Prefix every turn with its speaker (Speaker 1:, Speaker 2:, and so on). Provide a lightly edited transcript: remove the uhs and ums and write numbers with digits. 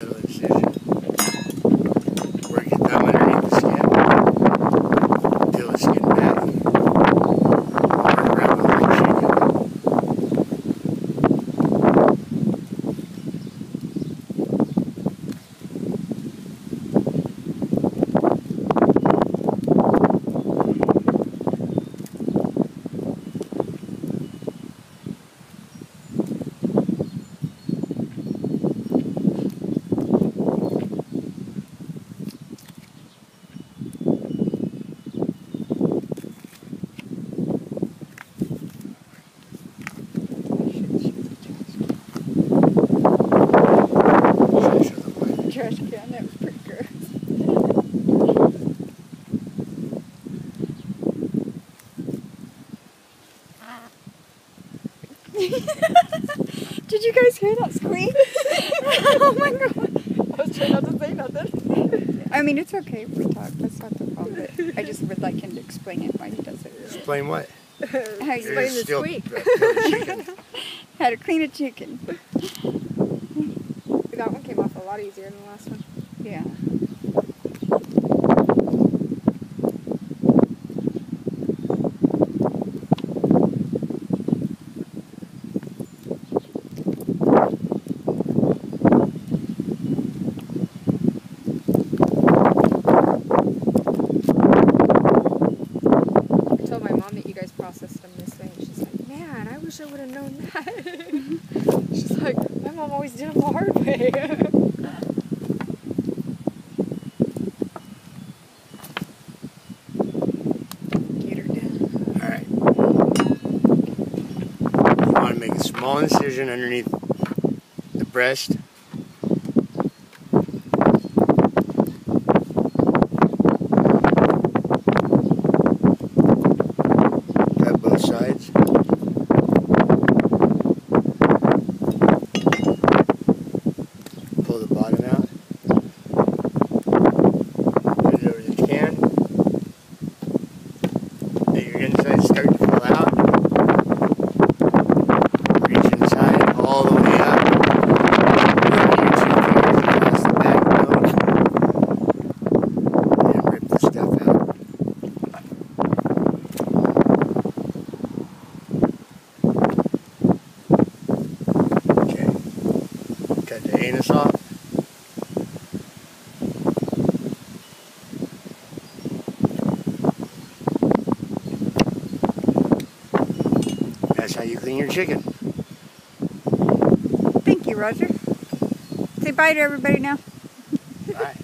Speaker 1: Little incision. Work your thumb underneath the skin. Peel the skin back. Grab it like chicken.
Speaker 2: Trash can, that was pretty gross. Did you guys hear that squeak? Oh my god.
Speaker 3: I was trying not to say nothing.
Speaker 2: I mean, it's okay if we talk, that's not the problem, but I just would like him to explain it, why he does it.
Speaker 1: Explain what?
Speaker 2: How you
Speaker 3: Explain the squeak.
Speaker 2: How to clean a chicken.
Speaker 3: That one came off a lot easier than the last one.
Speaker 2: Yeah.
Speaker 3: I told my mom that you guys processed them this way, and she's like, man, I wish I would have known that. She's like, my mom always did them the hard way.
Speaker 1: Alright. You want to make a small incision underneath the breast. Cut both sides. Pull the bottom out. Put it over the can. Let your inside start to fall out. Reach inside all the way up. Run your 2 fingers across the backbone. And rip the stuff out. Okay. Cut the anus off. That's how you clean your chicken.
Speaker 2: Thank you, Roger. Say bye to everybody now.
Speaker 1: Bye.